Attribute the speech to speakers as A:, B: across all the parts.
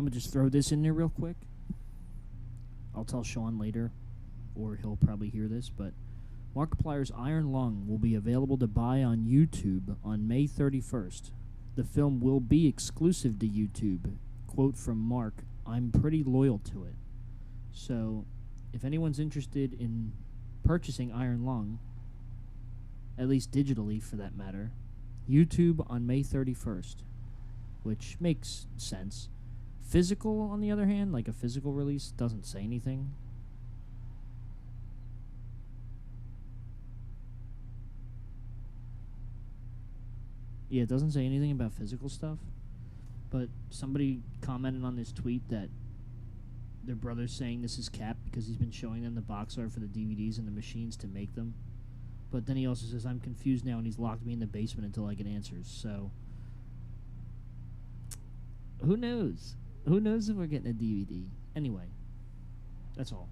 A: I'm going to just throw this in there real quick. I'll tell Sean later, or he'll probably hear this, but Markiplier's Iron Lung will be available to buy on YouTube on May 31st. The film will be exclusive to YouTube. Quote from Mark, "I'm pretty loyal to it." So, if anyone's interested in purchasing Iron Lung, at least digitally for that matter, YouTube on May 31st, which makes sense. Physical, on the other hand, like a physical release, doesn't say anything. Yeah, it doesn't say anything about physical stuff. But somebody commented on this tweet that their brother's saying this is Cap because he's been showing them the box art for the DVDs and the machines to make them. But then he also says, "I'm confused now," and he's locked me in the basement until I get answers. So, who knows? Who knows if we're getting a DVD? Anyway, that's all.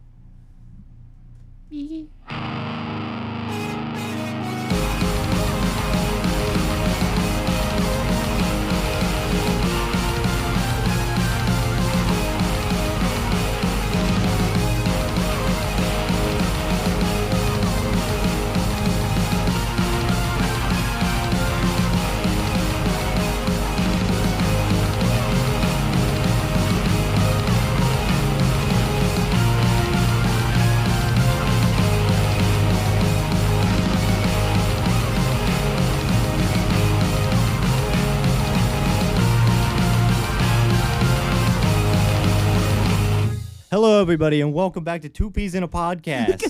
B: Hello, everybody, and welcome back to Two Peas in a Podcast.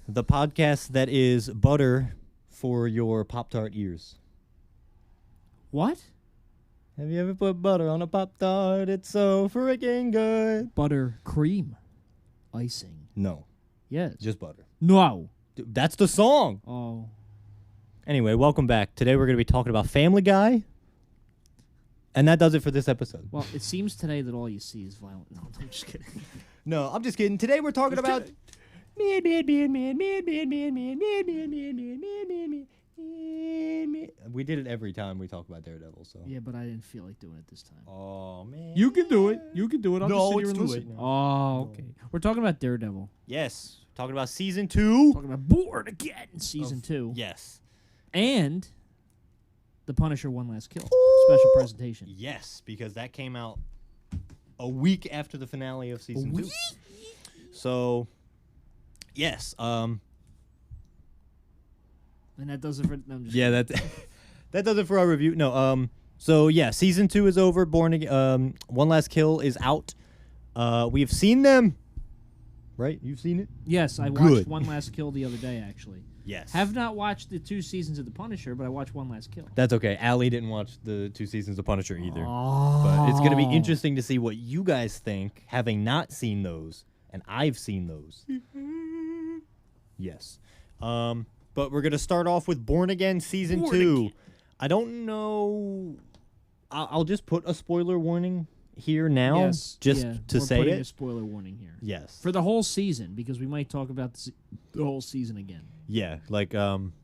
B: The podcast that is butter for your Pop-Tart ears.
A: What?
B: Have you ever put butter on a Pop-Tart? It's so freaking good.
A: Butter cream icing.
B: No,
A: Yes.
B: just butter.
A: No.
B: Dude, that's the song.
A: Oh.
B: Anyway, welcome back. Today we're going to be talking about Family Guy. And that does it for this episode.
A: Well, it seems today that all you see is violent. No, I'm just kidding.
B: No, I'm just kidding. Today we're talking about... We did it every time we talk about Daredevil, so...
A: Yeah, but I didn't feel like doing it this time.
B: Oh, man.
A: You can do it. You can do it. I'll
B: No,
A: just sit here
B: it's
A: and
B: too
A: listen.
B: late now.
A: Oh, okay. We're talking about Daredevil.
B: Yes. Talking about Season 2.
A: Talking about Born Again, Season 2.
B: Yes.
A: And The Punisher One Last Kill. Special presentation.
B: Yes, because that came out a week after the finale of Season 2. So, yes.
A: And that does it for... No, I'm just
B: Yeah, that does it for our review. No, so yeah, Season 2 is over. One Last Kill is out. We have seen them. Right? You've seen it?
A: Yes, I
B: Good.
A: watched One Last Kill the other day, actually.
B: Yes.
A: Have not watched the 2 seasons of The Punisher, but I watched One Last Kill.
B: That's okay. Allie didn't watch the 2 seasons of Punisher either.
A: Oh.
B: But it's going to be interesting to see what you guys think, having not seen those, and I've seen those. Yes. But we're going to start off with Born Again Season 2. I don't know. I'll just put a spoiler warning here now,
A: Yes,
B: just
A: yeah,
B: to
A: we're
B: say
A: putting
B: it.
A: a spoiler warning here.
B: Yes.
A: For the whole season, because we might talk about the whole season again.
B: Yeah, like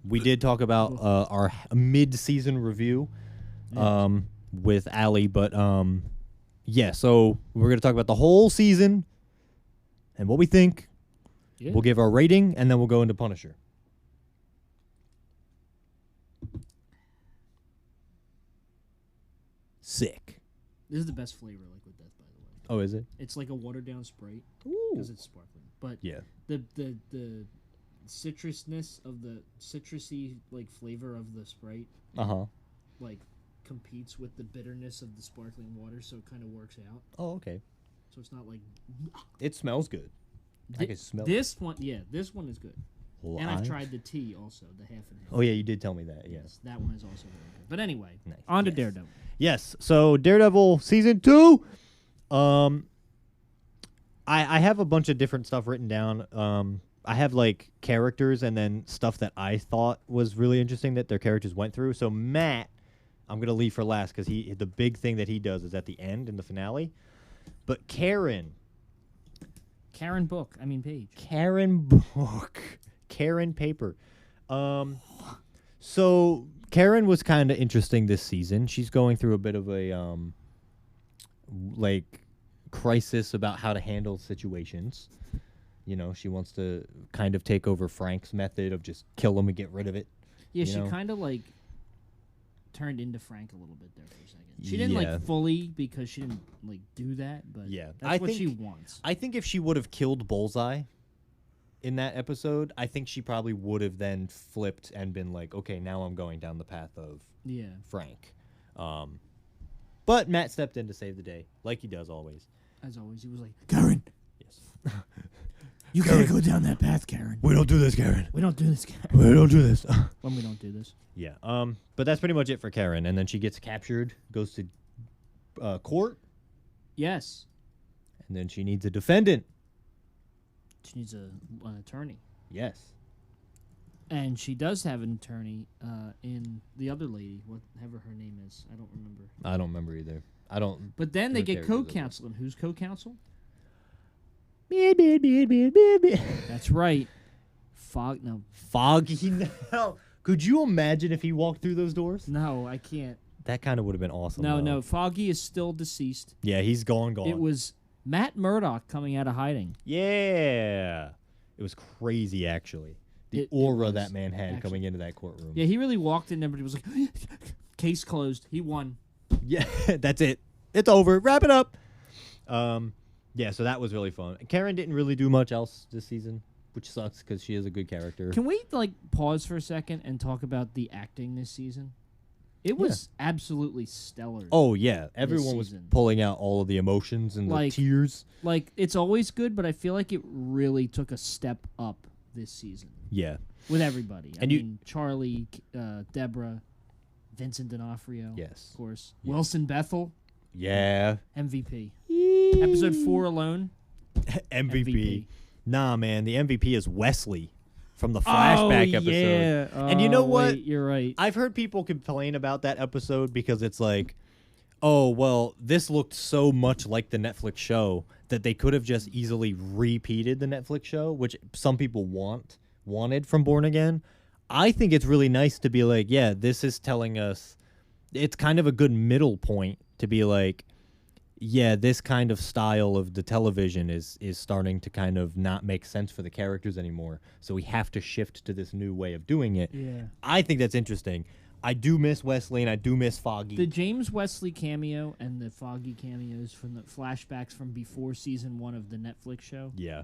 B: we did talk about our mid-season review with Allie, but yeah, so we're going to talk about the whole season and what we think.
A: Yeah.
B: We'll give our rating, and then we'll go into Punisher. Sick.
A: This is the best flavor Liquid Death, by the way.
B: Oh, is it?
A: It's like a watered down Sprite
B: Ooh.
A: because it's sparkling. But
B: Yeah.
A: the citrusness of the citrusy like flavor of the Sprite
B: Uh-huh.
A: like competes with the bitterness of the sparkling water, so it kind of works out.
B: Oh, okay.
A: So it's not like
B: It smells good. I can smell
A: this one. Yeah, this one is good.
B: it.
A: And I've tried the tea also, the half and half.
B: Oh, yeah, you did tell me that, yes.
A: That one is also very good. But anyway,
B: Nice.
A: on to
B: Yes.
A: Daredevil.
B: Yes, so Daredevil Season 2. I have a bunch of different stuff written down. I have, like, characters and then stuff that I thought was really interesting that their characters went through. So Matt, I'm going to leave for last because the big thing that he does is at the end in the finale. But Karen
A: Page.
B: Karen Book. Karen Paper. So Karen was kind of interesting this season. She's going through a bit of a like crisis about how to handle situations. You know, she wants to kind of take over Frank's method of just kill him and get rid of it.
A: Yeah,
B: you
A: she
B: know?
A: kind of like turned into Frank a little bit there for a second. She didn't
B: Yeah.
A: like fully because she didn't like do that, but
B: Yeah.
A: that's
B: I
A: what
B: think-
A: she wants.
B: I think if she would have killed Bullseye in that episode, I think she probably would have then flipped and been like, okay, now I'm going down the path of
A: Yeah.
B: Frank. But Matt stepped in to save the day, like he does always.
A: As always, he was like, Karen,
B: Yes.
A: you
B: Karen.
A: can't go down that path, Karen.
B: We don't do this, Karen.
A: We don't do this, Karen.
B: We don't do this.
A: When we don't do this.
B: Yeah. But that's pretty much it for Karen. And then she gets captured, goes to court,
A: Yes.
B: and then she needs a defendant.
A: She needs an attorney.
B: Yes.
A: And she does have an attorney in the other lady, whatever her name is. I don't remember.
B: I don't remember either. I don't.
A: But then they
B: Her
A: get
B: character's over.
A: co-counsel. And who's co-counsel?
B: Foggy
A: That's right.
B: now. Could you imagine if he walked through those doors?
A: No, I can't.
B: That kind of would have been awesome. though.
A: No. Foggy is still deceased.
B: Yeah, he's gone.
A: It was Matt Murdock coming out of hiding.
B: Yeah. It was crazy, actually. The
A: It
B: aura
A: was,
B: that man had
A: actually.
B: coming into that courtroom.
A: Yeah, he really walked in. Everybody was like, case closed. He won.
B: Yeah, that's it. It's over. Wrap it up. Yeah, so that was really fun. Karen didn't really do much else this season, which sucks because she is a good character.
A: Can we like pause for a second and talk about the acting this season? It was absolutely stellar.
B: Oh yeah, everyone was
A: season.
B: pulling out all of the emotions and
A: Like-
B: the tears.
A: Like it's always good, but I feel like it really took a step up this season
B: Yeah,
A: with everybody. I
B: And you-
A: mean, Charlie, Deborah, Vincent D'Onofrio,
B: yes,
A: of course,
B: Yeah.
A: Wilson Bethel,
B: yeah.
A: MVP. Episode 4 alone,
B: MVP. Nah, man, the MVP is Wesley from the flashback episode.
A: Yeah.
B: And you know what?
A: Wait, you're right.
B: I've heard people complain about that episode because it's like, oh, well, this looked so much like the Netflix show that they could have just easily repeated the Netflix show, which some people wanted from Born Again. I think it's really nice to be like, yeah, this is telling us, it's kind of a good middle point to be like, yeah, this kind of style of the television is starting to kind of not make sense for the characters anymore. So we have to shift to this new way of doing it.
A: Yeah.
B: I think that's interesting. I do miss Wesley and I do miss Foggy.
A: The James Wesley cameo and the Foggy cameos from the flashbacks from before season 1 of the Netflix show
B: Yeah.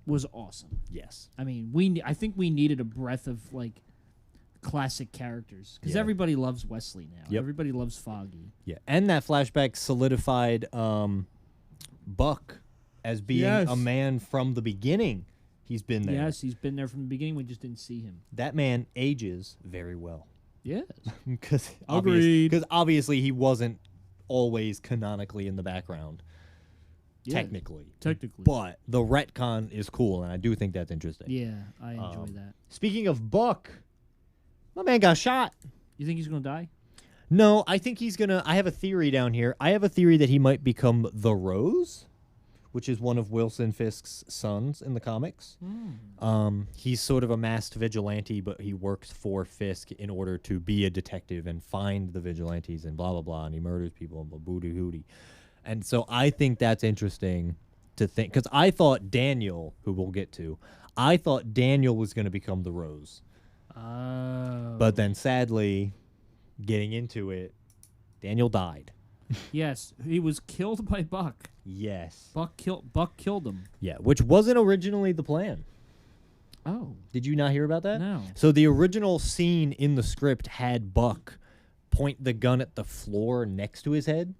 A: was awesome.
B: Yes.
A: I mean, I think we needed a breath of like classic characters because
B: Yeah.
A: everybody loves Wesley now.
B: Yep.
A: Everybody loves Foggy.
B: Yeah. And that flashback solidified Buck as being
A: Yes.
B: a man from the beginning. He's been there.
A: Yes, he's been there from the beginning. We just didn't see him.
B: That man ages very well.
A: Yes.
B: Because
A: Agreed.
B: obviously he wasn't always canonically in the background.
A: Yeah,
B: Technically.
A: Technically.
B: But the retcon is cool, and I do think that's interesting.
A: Yeah, I enjoy that.
B: Speaking of Buck, my man got shot.
A: You think he's gonna die?
B: No, I think he's gonna. I have a theory down here. I have a theory that he might become the Rose, which is one of Wilson Fisk's sons in the comics. He's sort of a masked vigilante, but he works for Fisk in order to be a detective and find the vigilantes and blah blah blah, and he murders people and booty hooty. And so I think that's interesting to think, because I thought Daniel, who we'll get to, I thought Daniel was going to become the Rose.
A: Oh.
B: But then sadly, getting into it, Daniel died.
A: yes, he was killed by Buck.
B: Yes.
A: Buck killed him.
B: Yeah, which wasn't originally the plan.
A: Oh.
B: Did you not hear about that?
A: No.
B: So the original scene in the script had Buck point the gun at the floor next to his head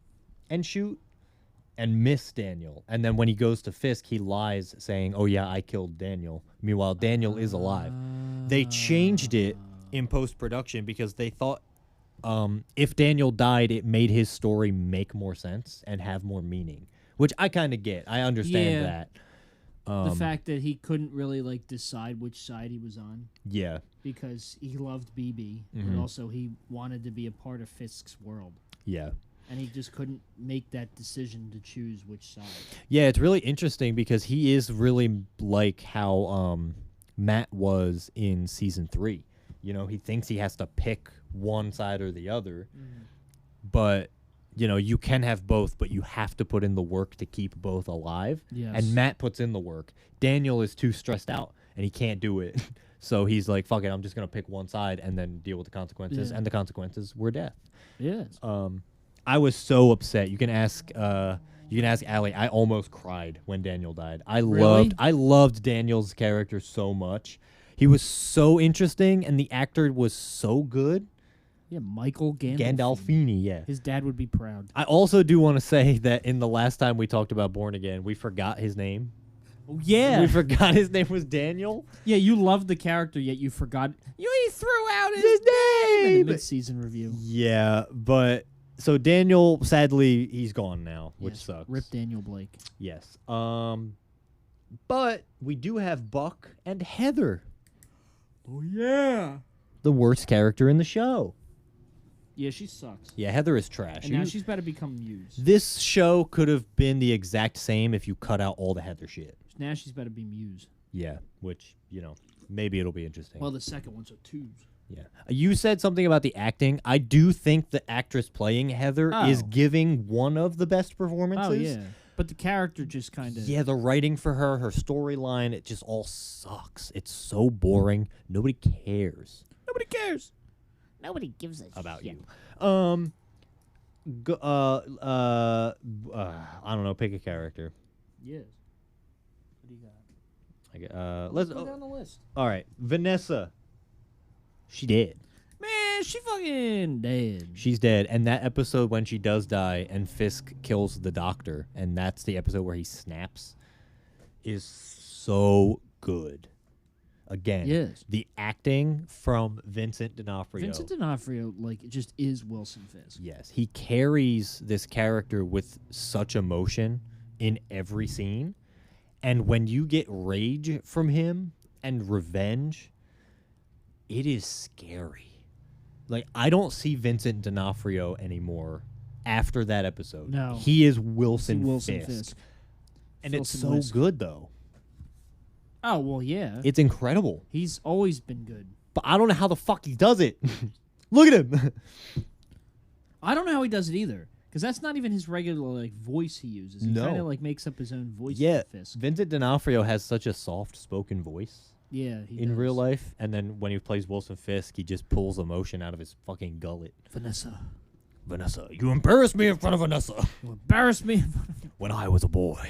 B: and shoot and miss Daniel. And then when he goes to Fisk, he lies saying, oh yeah, I killed Daniel. Meanwhile, Daniel is alive. They changed it in post-production because they thought if Daniel died, it made his story make more sense and have more meaning, which I kind of get. I understand that.
A: The fact that he couldn't really like decide which side he was on
B: Yeah.
A: because he loved BB, but
B: Mhm.
A: also he wanted to be a part of Fisk's world,
B: Yeah.
A: and he just couldn't make that decision to choose which side.
B: Yeah, it's really interesting because he is really like how Matt was in season 3. You know, he thinks he has to pick one side or the other, but you can have both, but you have to put in the work to keep both alive.
A: Yes.
B: And Matt puts in the work. Daniel is too stressed out, and he can't do it. So he's like, fuck it, I'm just going to pick one side and then deal with the consequences.
A: Yeah.
B: And the consequences were death.
A: Yes.
B: I was so upset. You can ask Allie. I almost cried when Daniel died. I loved Daniel's character so much. He was so interesting, and the actor was so good.
A: Yeah, Michael
B: Gandolfini, yeah.
A: His dad would be proud.
B: I also do want to say that in the last time we talked about Born Again, we forgot his name.
A: Oh, yeah.
B: We forgot his name was Daniel.
A: Yeah, you loved the character, yet you forgot. He threw out his name in the mid-season review.
B: Yeah, but so Daniel, sadly, he's gone now, which
A: Yes,
B: sucks.
A: Rip Daniel Blake.
B: Yes. But we do have Buck and Heather,
A: Oh, yeah.
B: the worst character in the show.
A: Yeah, she sucks.
B: Yeah, Heather is trash.
A: And now she's about to become Muse.
B: This show could have been the exact same if you cut out all the Heather shit.
A: Now she's about to be Muse.
B: Yeah, which, maybe it'll be interesting.
A: Well, the second one's a twos.
B: Yeah. You said something about the acting. I do think the actress playing Heather is giving one of the best performances.
A: Oh, yeah. But the character just kind of...
B: Yeah, the writing for her storyline, it just all sucks. It's so boring. Nobody cares.
A: Nobody cares. Nobody gives a
B: about
A: shit.
B: you. I don't know. Pick a character.
A: Yes. What do you got?
B: Let's
A: go down the list.
B: All right, Vanessa. She dead.
A: Man, she fucking dead.
B: She's dead. And that episode when she does die and Fisk kills the doctor, and that's the episode where he snaps, is so good. Again,
A: Yes.
B: the acting from Vincent D'Onofrio.
A: Vincent D'Onofrio, it just is Wilson Fisk.
B: Yes, he carries this character with such emotion in every scene. And when you get rage from him and revenge, it is scary. I don't see Vincent D'Onofrio anymore after that episode.
A: No.
B: He is Wilson
A: Wilson
B: Fisk.
A: Fisk.
B: And
A: Wilson
B: it's so
A: Fisk.
B: good, though.
A: Oh, well, yeah.
B: It's incredible.
A: He's always been good.
B: But I don't know how the fuck he does it. Look at him.
A: I don't know how he does it either. Because that's not even his regular voice he uses. He
B: No.
A: kind of makes up his own voice
B: Yeah,
A: for Fisk.
B: Vincent D'Onofrio has such a soft-spoken voice.
A: Yeah, he
B: in
A: does.
B: real life, and then when he plays Wilson Fisk, he just pulls emotion out of his fucking gullet.
A: Vanessa.
B: Vanessa, you embarrassed me in front of Vanessa.
A: You embarrassed me.
B: When I was a boy.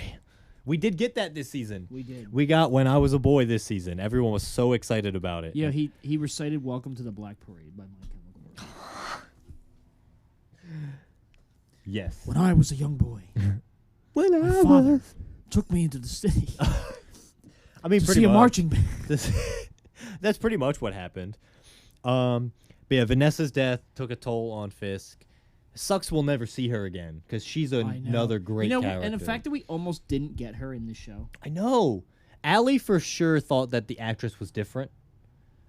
B: We did get that this season.
A: We did.
B: We got When I Was a Boy this season. Everyone was so excited about it.
A: Yeah, he recited Welcome to the Black Parade by My Chemical Romance.
B: Yes.
A: When I was a young boy,
B: When
A: my father took me into the city
B: I mean,
A: to
B: pretty
A: see
B: much.
A: a marching band.
B: That's pretty much what happened. But yeah, Vanessa's death took a toll on Fisk. Sucks we'll never see her again because she's another great character.
A: And the fact that we almost didn't get her in the show.
B: I know. Allie for sure thought that the actress was different,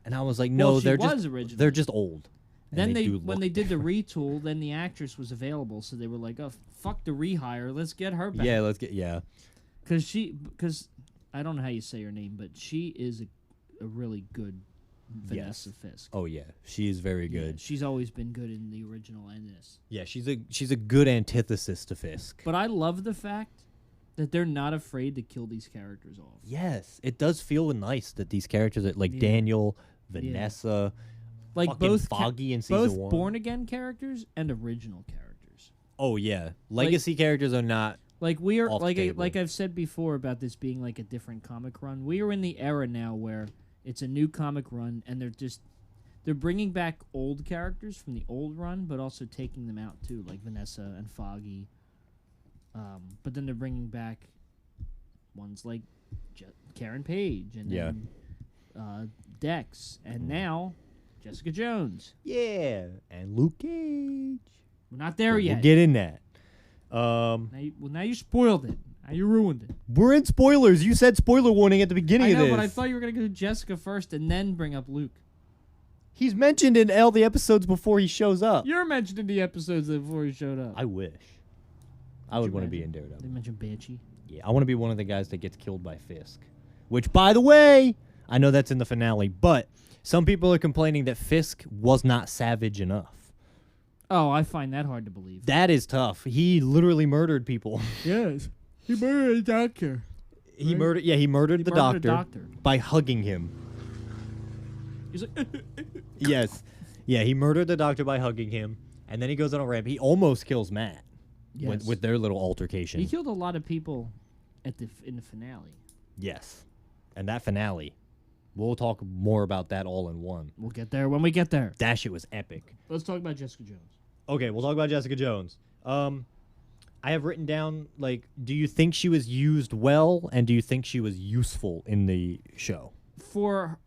B: and I was like, no,
A: Well, she
B: they're
A: was
B: just
A: originally.
B: they're just old. And
A: Then
B: do
A: when
B: look
A: they did the
B: different.
A: retool, then the actress was available, so they were like, "Oh, fuck the rehire, let's get her back."
B: Yeah, let's get
A: because I don't know how you say her name, but she is a really good Vanessa Fisk.
B: Oh yeah, she is very
A: Yeah,
B: good.
A: she's always been good in the original and this.
B: Yeah, she's a good antithesis to Fisk.
A: But I love the fact that they're not afraid to kill these characters off.
B: Yes, it does feel nice that these characters like
A: Yeah.
B: Daniel, Vanessa,
A: Like
B: fucking
A: both
B: Foggy in season
A: both
B: 1.
A: Born Again characters and original characters.
B: Oh yeah, legacy characters are not.
A: Like we are
B: Off
A: like
B: table.
A: like I've said before about this being like a different comic run. We are in the era now where it's a new comic run and they're bringing back old characters from the old run, but also taking them out too, like Vanessa and Foggy. But then they're bringing back ones like Karen Page and then Dex, and now Jessica Jones.
B: Yeah, and Luke Cage.
A: We're not there yet.
B: We'll get in that.
A: Now you spoiled it. Now you ruined it.
B: We're in spoilers. You said spoiler warning at the beginning
A: I know,
B: of this.
A: but I thought you were going to go Jessica first and then bring up Luke.
B: He's mentioned in all the episodes before he shows up.
A: You're mentioned in the episodes before he showed up.
B: I wish. I would want to be in Daredevil.
A: They mentioned Banshee.
B: Yeah, I want to be one of the guys that gets killed by Fisk. Which, by the way, I know that's in the finale, but some people are complaining that Fisk was not savage enough.
A: Oh, I find that hard to believe.
B: That is tough. He literally murdered people.
A: Yes. He murdered a doctor.
B: He
A: Right.
B: murdered. Yeah, he murdered the
A: murdered a
B: doctor
A: doctor.
B: by hugging him.
A: He's like,
B: Yes. Yeah, he murdered the doctor by hugging him, and then he goes on a ramp. He almost kills Matt
A: yes.
B: with their little altercation.
A: He killed a lot of people in the finale.
B: Yes. And that finale, we'll talk more about that all in one.
A: We'll get there when we get there.
B: That shit was epic.
A: Let's talk about Jessica Jones.
B: Okay, we'll talk about Jessica Jones. I have written down, like, do you think she was used well, and do you think she was useful in the show?
A: For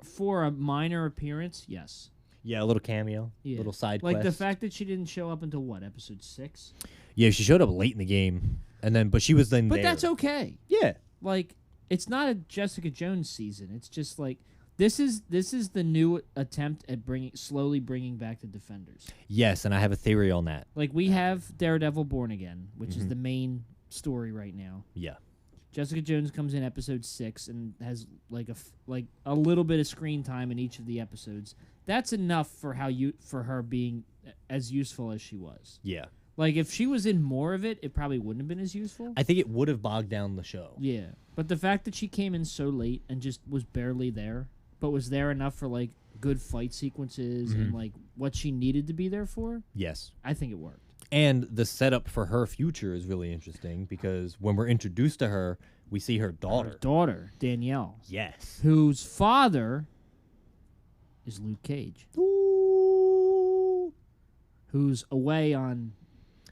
A: a minor appearance, yes.
B: Yeah, a little cameo,
A: Yeah.
B: little side
A: Like
B: quest.
A: the fact that she didn't show up until what, episode 6?
B: Yeah, she showed up late in the game, but she was then
A: But
B: there.
A: that's okay.
B: Yeah.
A: Like, it's not a Jessica Jones season. It's just like this is the new attempt at slowly bringing back the Defenders.
B: Yes, and I have a theory on that.
A: Like, we have Daredevil Born Again, which is
B: Mhm.
A: the main story right now.
B: Yeah.
A: Jessica Jones comes in episode 6 and has like a little bit of screen time in each of the episodes. That's enough for her being as useful as she was.
B: Yeah.
A: Like, if she was in more of it, it probably wouldn't have been as useful.
B: I think it would have bogged down the show.
A: Yeah, but the fact that she came in so late and just was barely there, but was there enough for like good fight sequences and like what she needed to be there for,
B: Yes.
A: I think it worked.
B: And the setup for her future is really interesting because when we're introduced to her, we see her daughter.
A: Her daughter, Danielle,
B: Yes.
A: whose father is Luke Cage,
B: Ooh.
A: who's away on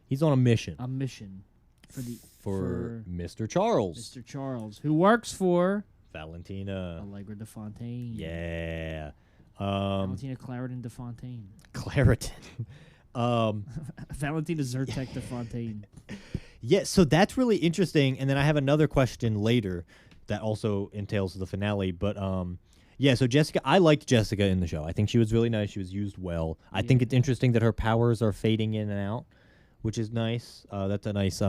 B: He's on a mission
A: a mission
B: for Mr. Charles.
A: Mr. Charles, who works for
B: Valentina.
A: Allegra de Fontaine.
B: Yeah.
A: Valentina Clarendon de Fontaine.
B: Claritin.
A: Valentina Zyrtec de Fontaine.
B: Yeah, so that's really interesting. And then I have another question later that also entails the finale. But yeah, so Jessica, I liked Jessica in the show. I think she was really nice. She was used well. I think it's interesting that her powers are fading in and out, which is nice. That's a nice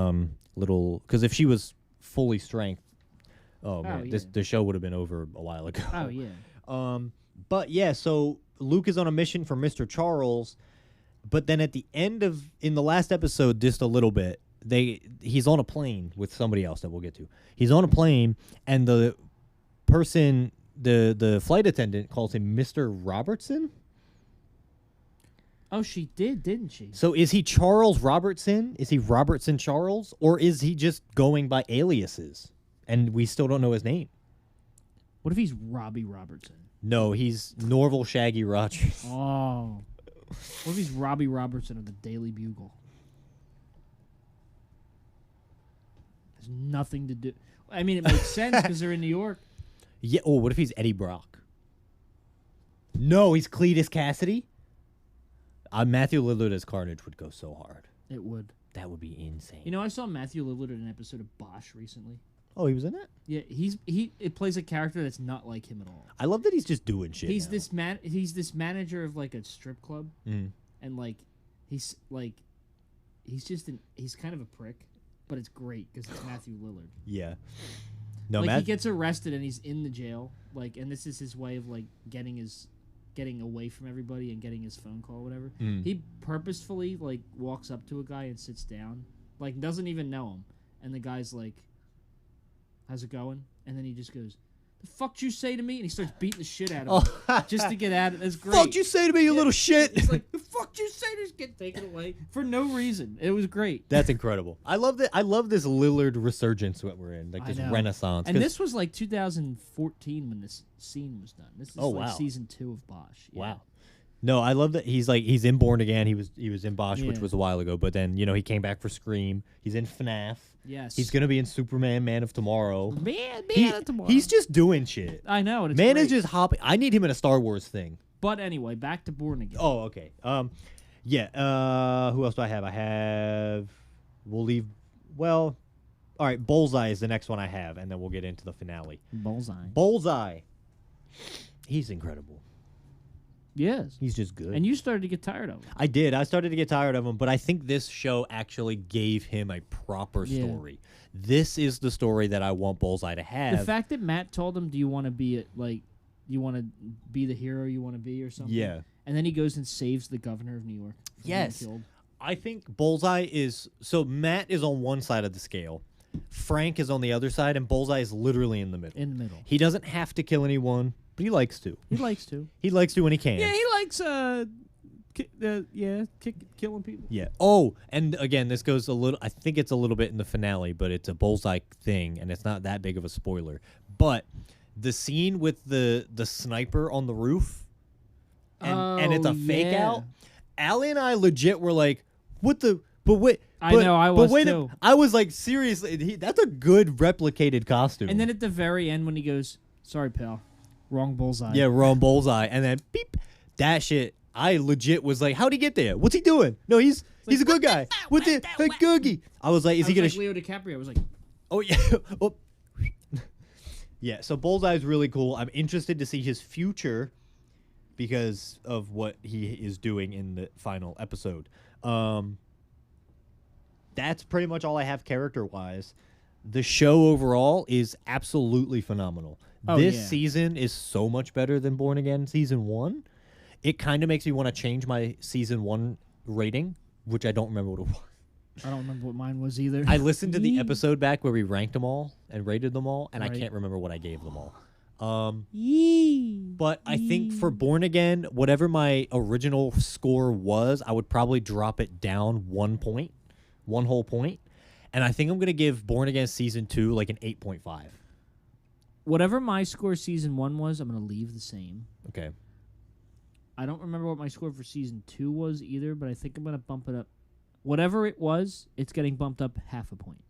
B: little, because if she was fully strength, man,
A: yeah.
B: the show would have been over a while ago.
A: Oh yeah.
B: But yeah, so Luke is on a mission for Mr. Charles, but then at the end in the last episode, just a little bit, he's on a plane with somebody else that we'll get to. He's on a plane, and the person, the flight attendant calls him Mr. Robertson.
A: Oh, she did, didn't she?
B: So is he Charles Robertson? Is he Robertson Charles? Or is he just going by aliases? And we still don't know his name.
A: What if he's Robbie Robertson?
B: No, he's Norval Shaggy Rogers.
A: Oh. What if he's Robbie Robertson of the Daily Bugle? There's nothing to do. I mean, it makes sense because they're in New York.
B: Yeah. Oh, what if he's Eddie Brock? No, he's Cletus Cassidy. Matthew Lillard as Carnage would go so hard.
A: It would.
B: That would be insane.
A: You know, I saw Matthew Lillard in an episode of Bosch recently.
B: Oh, he was in it?
A: Yeah, it plays a character that's not like him at all.
B: I love that he's just doing shit.
A: He's
B: now.
A: this manager of like a strip club,
B: Mm.
A: and like he's kind of a prick, but it's great because it's Matthew Lillard.
B: Yeah. No,
A: Like, he gets arrested and he's in the jail, like, and this is his way of like getting away from everybody and getting his phone call, or whatever.
B: Mm.
A: He purposefully like walks up to a guy and sits down, like doesn't even know him, and the guy's like, "How's it going?" And then he just goes, "The fuck you say to me?" And he starts beating the shit out of him just to get at it. That's great.
B: Fuck you say to me, you little shit.
A: He's like, "The fuck you say to me?" Get taken away for no reason. It was great.
B: That's incredible. I love that. I love this Lillard resurgence that we're in, like
A: I
B: this
A: know.
B: renaissance.
A: And this was like 2014 when this scene was done. This is
B: Oh,
A: like
B: wow.
A: season 2 of Bosch. Yeah.
B: Wow. No, I love that he's in Born Again. He was in Bosch, which
A: Yeah.
B: was a while ago. But then he came back for Scream. He's in FNAF.
A: Yes.
B: He's gonna be in Superman, Man of Tomorrow.
A: Man of tomorrow.
B: He's just doing shit.
A: I know. And it's
B: Man
A: great.
B: is just hopping. I need him in a Star Wars thing.
A: But anyway, back to Born Again.
B: Oh, okay. Yeah. Who else do I have? We'll leave. Well, all right. Bullseye is the next one I have, and then we'll get into the finale. Bullseye. He's incredible.
A: Yes.
B: He's just good.
A: And you started to get tired of him.
B: I did. I started to get tired of him, but I think this show actually gave him a proper
A: Yeah.
B: story. This is the story that I want Bullseye to have.
A: The fact that Matt told him, "Do you want to be you want to be the hero you want to be, or something?"
B: Yeah.
A: And then he goes and saves the governor of New York. from being
B: Yes.
A: killed.
B: I think Bullseye is so Matt is on one side of the scale, Frank is on the other side, and Bullseye is literally in the middle.
A: In the middle.
B: He doesn't have to kill anyone, but he likes to.
A: He likes to.
B: He likes to when he can.
A: Yeah, he likes killing people.
B: Yeah. Oh, and again, this goes a little. I think it's a little bit in the finale, but it's a Bullseye thing, and it's not that big of a spoiler. But the scene with the sniper on the roof, and it's a fake out. Allie and I legit were like, "What the?" But wait.
A: I know, I was too.
B: I was like, seriously, that's a good replicated costume.
A: And then at the very end, when he goes, "Sorry, pal, wrong bullseye."
B: Yeah, wrong bullseye, and then beep. That shit. I legit was like, how'd he get there? What's he doing? No, he's a good guy. What the googie? I was like, is he gonna?
A: Leo DiCaprio was like,
B: oh yeah, oh. Yeah. So Bullseye is really cool. I'm interested to see his future because of what he is doing in the final episode. That's pretty much all I have character-wise. The show overall is absolutely phenomenal. This season is so much better than Born Again Season 1. It kind of makes me want to change my Season 1 rating, which I don't remember what it was.
A: I don't remember what mine was either.
B: I listened to the episode back where we ranked them all and rated them all, and I can't remember what I gave them all. But I think for Born Again, whatever my original score was, I would probably drop it down 1 point. 1 whole point. And I think I'm going to give Born Again Season 2 like an 8.5.
A: Whatever my score Season 1 was, I'm going to leave the same.
B: Okay.
A: I don't remember what my score for Season 2 was either, but I think I'm going to bump it up. Whatever it was, it's getting bumped up half a point.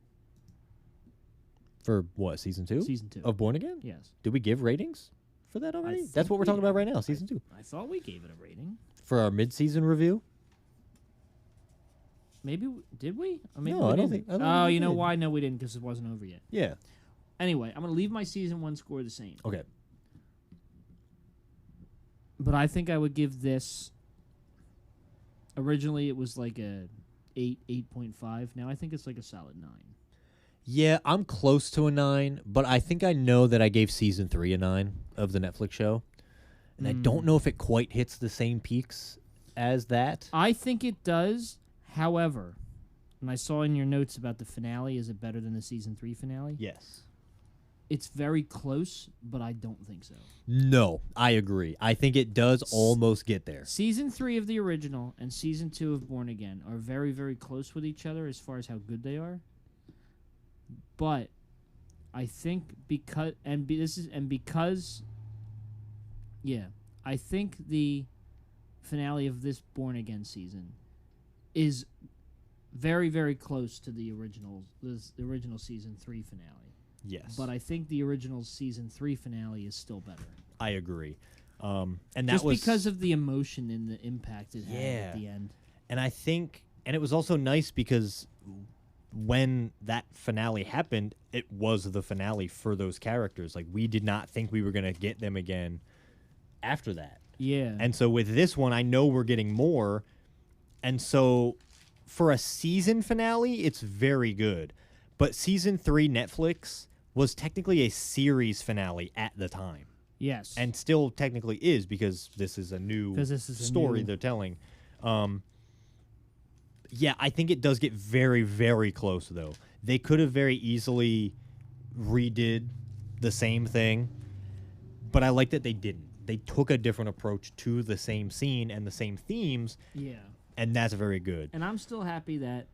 B: For what, Season 2?
A: Season 2.
B: Of Born Again?
A: Yes.
B: Did we give ratings for that already? That's what we're talking about right now, Season 2.
A: I thought we gave it a rating.
B: For our mid-season review?
A: Maybe did we? Or maybe
B: No,
A: we
B: I don't
A: didn't.
B: think.
A: Oh, you know why? No, we didn't because it wasn't over yet.
B: Yeah.
A: Anyway, I'm gonna leave my Season 1 score the same.
B: Okay.
A: But I think I would give this. Originally, it was like a 8.5. Now I think it's like a solid 9.
B: Yeah, I'm close to a 9, but I think I know that I gave Season 3 a 9 of the Netflix show. And I don't know if it quite hits the same peaks as that.
A: I think it does. However, and I saw in your notes about the finale, is it better than the Season 3 finale?
B: Yes.
A: It's very close, but I don't think so.
B: No, I agree. I think it does almost get there.
A: Season 3 of the original and Season 2 of Born Again are very, very close with each other as far as how good they are. But I think because I think the finale of this Born Again season is very, very close to the original Season 3 finale.
B: Yes.
A: But I think the original Season 3 finale is still better.
B: I agree. And that
A: just
B: was
A: because of the emotion and the impact it had at the end.
B: And I think, and it was also nice because when that finale happened, it was the finale for those characters. Like, we did not think we were going to get them again after that.
A: Yeah.
B: And so with this one, I know we're getting more. And so for a season finale, it's very good. But Season 3 Netflix was technically a series finale at the time.
A: Yes.
B: And still technically is because this is a new story they're telling. Yeah, I think it does get very, very close, though. They could have very easily redid the same thing, but I like that they didn't. They took a different approach to the same scene and the same themes.
A: Yeah.
B: And that's very good.
A: And I'm still happy that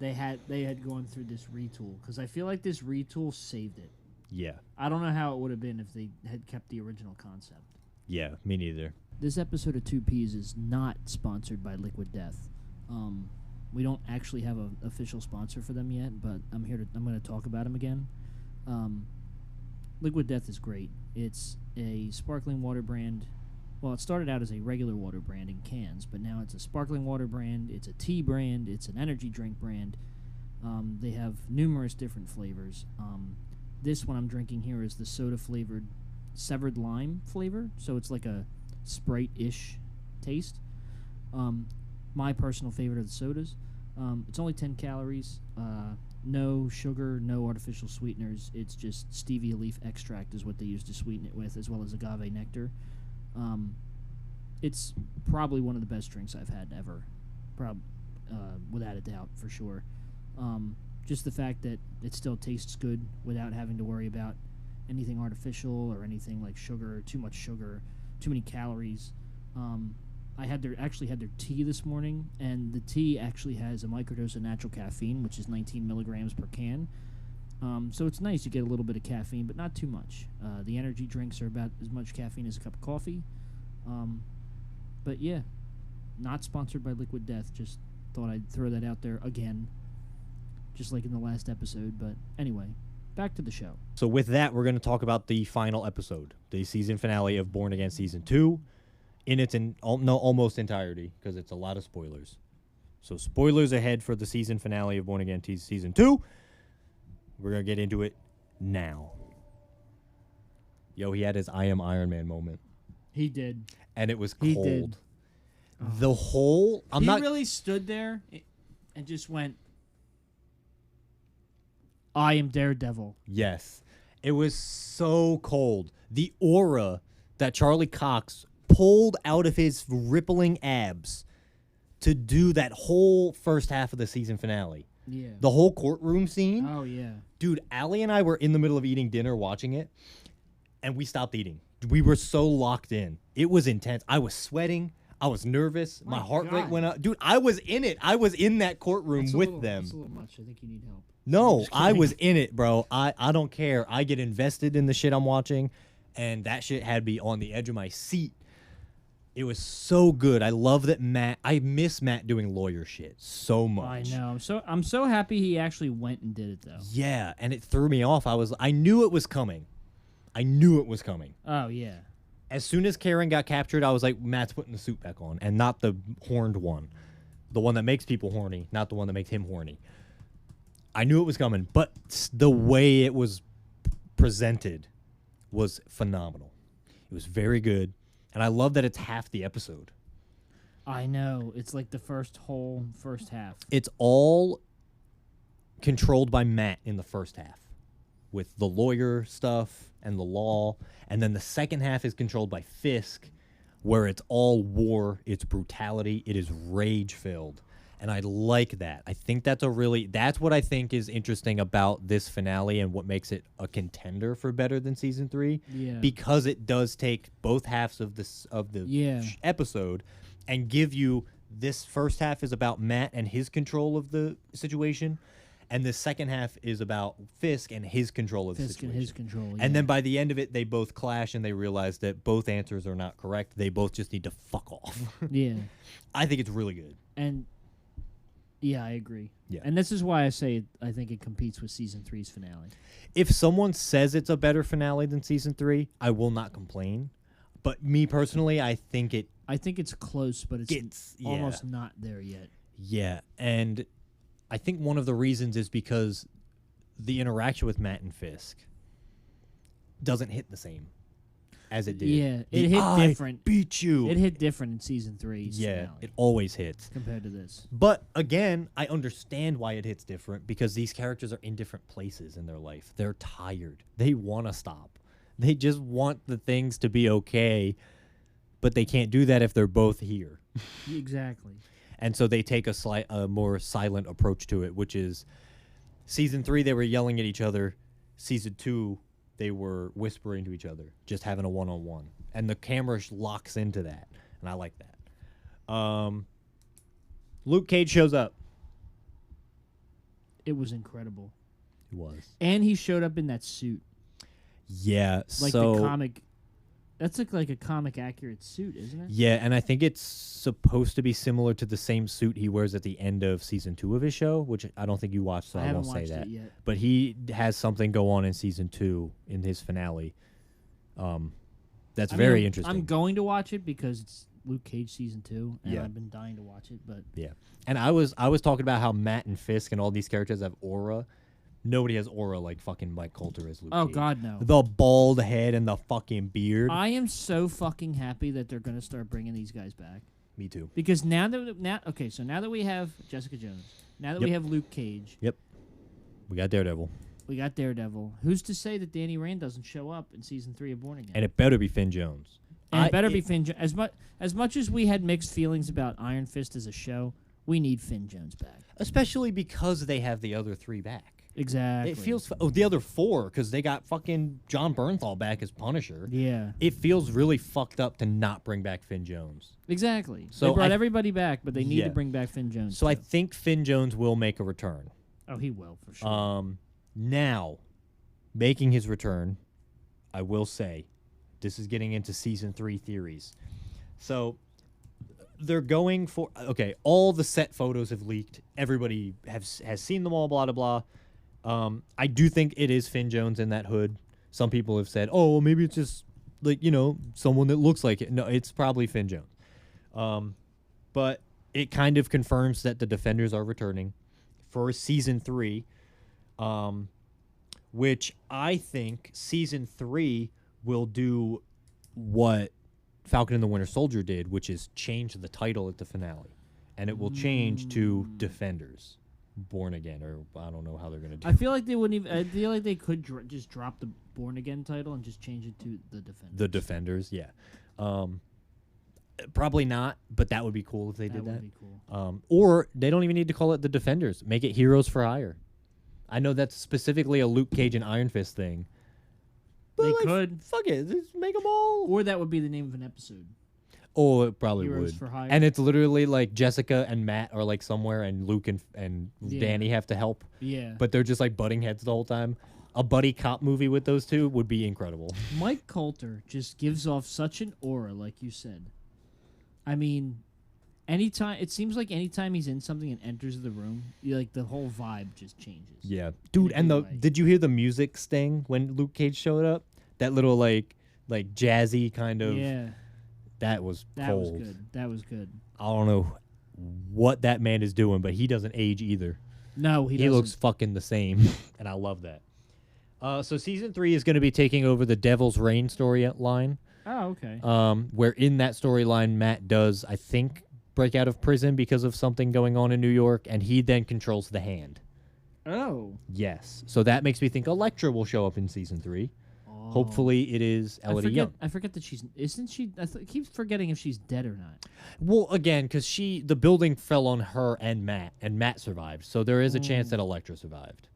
A: they had gone through this retool because I feel like this retool saved it.
B: Yeah.
A: I don't know how it would have been if they had kept the original concept.
B: Yeah, me neither.
A: This episode of 2Ps is not sponsored by Liquid Death. We don't actually have an official sponsor for them yet, but I'm going to talk about them again. Liquid Death is great. It's a sparkling water brand. Well, it started out as a regular water brand in cans, but now it's a sparkling water brand, it's a tea brand, it's an energy drink brand. They have numerous different flavors. This one I'm drinking here is the soda-flavored severed lime flavor, so it's like a Sprite-ish taste. My personal favorite of the sodas. It's only 10 calories, no sugar, no artificial sweeteners. It's just stevia leaf extract is what they use to sweeten it with, as well as agave nectar. It's probably one of the best drinks I've had ever. without a doubt, for sure. Just the fact that it still tastes good without having to worry about anything artificial or anything like sugar, too much sugar, too many calories. I had their tea this morning, and the tea actually has a microdose of natural caffeine, which is 19 milligrams per can. So it's nice. You get a little bit of caffeine, but not too much. The energy drinks are about as much caffeine as a cup of coffee. But yeah, not sponsored by Liquid Death. Just thought I'd throw that out there again, just like in the last episode. But anyway, back to the show.
B: So with that, we're going to talk about the final episode, the season finale of Born Again Season 2, in its almost entirety, because it's a lot of spoilers. So spoilers ahead for the season finale of Born Again Season 2. We're going to get into it now. Yo, he had his I Am Iron Man moment.
A: He did.
B: And it was
A: He
B: cold.
A: did.
B: The whole...
A: He really stood there and just went, I am Daredevil.
B: Yes. It was so cold. The aura that Charlie Cox pulled out of his rippling abs to do that whole first half of the season finale.
A: Yeah.
B: The whole courtroom scene.
A: Oh, yeah.
B: Dude, Allie and I were in the middle of eating dinner watching it, and we stopped eating. We were so locked in. It was intense. I was sweating. I was nervous. My heart rate went up. Dude, I was in it. I was in that courtroom with them.
A: That's a little much. I think you need help.
B: No, I was in it, bro. I don't care. I get invested in the shit I'm watching, and that shit had me on the edge of my seat. It was so good. I love that I miss Matt doing lawyer shit so much.
A: I know. I'm so happy he actually went and did it, though.
B: Yeah, and it threw me off. I knew it was coming.
A: Oh, yeah.
B: As soon as Karen got captured, I was like, Matt's putting the suit back on, and not the horned one. The one that makes people horny, not the one that makes him horny. I knew it was coming, but the way it was presented was phenomenal. It was very good, and I love that it's half the episode.
A: I know. It's like the first half.
B: It's all controlled by Matt in the first half, with the lawyer stuff and the law, and then the second half is controlled by Fisk, where it's all war, it's brutality, it is rage-filled. And I like that. I think that's what I think is interesting about this finale and what makes it a contender for better than season 3.
A: Yeah.
B: Because it does take both halves of the episode and give you this first half is about Matt and his control of the situation, and the second half is about Fisk and his control of the situation.
A: Fisk and his control, yeah.
B: And then by the end of it, they both clash and they realize that both answers are not correct. They both just need to fuck off.
A: Yeah.
B: I think it's really good.
A: And yeah, I agree.
B: Yeah.
A: And this is why I say I think it competes with season 3's finale.
B: If someone says it's a better finale than season 3, I will not complain. But me personally, I think
A: it's close, but it's almost not there yet.
B: Yeah, and I think one of the reasons is because the interaction with Matt and Fisk doesn't hit the same as it did.
A: Yeah, it hit different.
B: Beat you.
A: It hit different in season 3's finale.
B: It always hits.
A: Compared to this.
B: But again, I understand why it hits different, because these characters are in different places in their life. They're tired. They want to stop. They just want the things to be okay, but they can't do that if they're both here.
A: Exactly.
B: And so they take a more silent approach to it, which is season 3, they were yelling at each other. Season 2, they were whispering to each other, just having a one-on-one. And the camera locks into that, and I like that. Luke Cage shows up.
A: It was incredible.
B: It was.
A: And he showed up in that suit.
B: Yeah,
A: like the comic. That's like a comic accurate suit, isn't it?
B: Yeah, and I think it's supposed to be similar to the same suit he wears at the end of season 2 of his show, which I don't think you watched, so I won't say that.
A: It yet.
B: But he has something go on in season 2 in his finale. That's very interesting.
A: I'm going to watch it because it's Luke Cage season 2, and I've been dying to watch it. But
B: yeah, and I was talking about how Matt and Fisk and all these characters have aura. Nobody has aura like fucking Mike Coulter as Luke Cage.
A: Oh, God, no.
B: The bald head and the fucking beard.
A: I am so fucking happy that they're going to start bringing these guys back.
B: Me too.
A: Because now that we have Jessica Jones, now that we have Luke Cage.
B: Yep. We got Daredevil.
A: Who's to say that Danny Rand doesn't show up in season 3 of Born Again?
B: And it better be Finn Jones.
A: And it better be Finn Jones. As much as we had mixed feelings about Iron Fist as a show, We need Finn Jones back.
B: Especially because they have the other 3 back.
A: Exactly.
B: It feels... the other 4, because they got fucking John Bernthal back as Punisher.
A: Yeah.
B: It feels really fucked up to not bring back Finn Jones.
A: Exactly.
B: So
A: they brought everybody back, but they need to bring back Finn Jones.
B: So
A: too.
B: I think Finn Jones will make a return.
A: Oh, he will, for sure.
B: Now, making his return, I will say, this is getting into Season 3 theories. So... they're going for... Okay, all the set photos have leaked. Everybody has seen them all, blah, blah, blah. I do think it is Finn Jones in that hood. Some people have said, oh, well, maybe it's just, like, someone that looks like it. No, it's probably Finn Jones. But it kind of confirms that the Defenders are returning for Season 3, which I think Season 3 will do what Falcon and the Winter Soldier did, which is change the title at the finale, and it will change to Defenders, Born Again, or I don't know how they're gonna do.
A: I feel like they wouldn't even. I feel like they could just drop the Born Again title and just change it to the Defenders.
B: The Defenders, yeah. Probably not, but that would be cool if they did that.
A: Would be cool.
B: Or they don't even need to call it the Defenders. Make it Heroes for Hire. I know that's specifically a Luke Cage and Iron Fist thing. But
A: they could.
B: Fuck it. Just make them all.
A: Or that would be the name of an episode.
B: Oh, it probably
A: Heroes
B: would.
A: for Hire.
B: And it's literally like Jessica and Matt are like somewhere, and Luke and Danny have to help.
A: Yeah.
B: But they're just like butting heads the whole time. A buddy cop movie with those two would be incredible.
A: Mike Coulter just gives off such an aura, like you said. I mean, it seems like anytime he's in something and enters the room, like the whole vibe just changes.
B: Yeah, dude. And did you hear the music sting when Luke Cage showed up? That little like jazzy kind of.
A: Yeah.
B: That was cold.
A: That was good. That was good.
B: I don't know what that man is doing, but he doesn't age either.
A: No, he doesn't.
B: He looks fucking the same, and I love that. So Season 3 is going to be taking over the Devil's Reign storyline.
A: Oh, okay.
B: Where in that storyline, Matt does, I think, break out of prison because of something going on in New York, and he then controls the hand.
A: Oh.
B: Yes. So that makes me think Elektra will show up in Season 3. Oh. Hopefully it is Elodie Young.
A: I forget that isn't she... I keep forgetting if she's dead or not.
B: Well, again, because the building fell on her and Matt survived. So there is a chance that Elektra survived.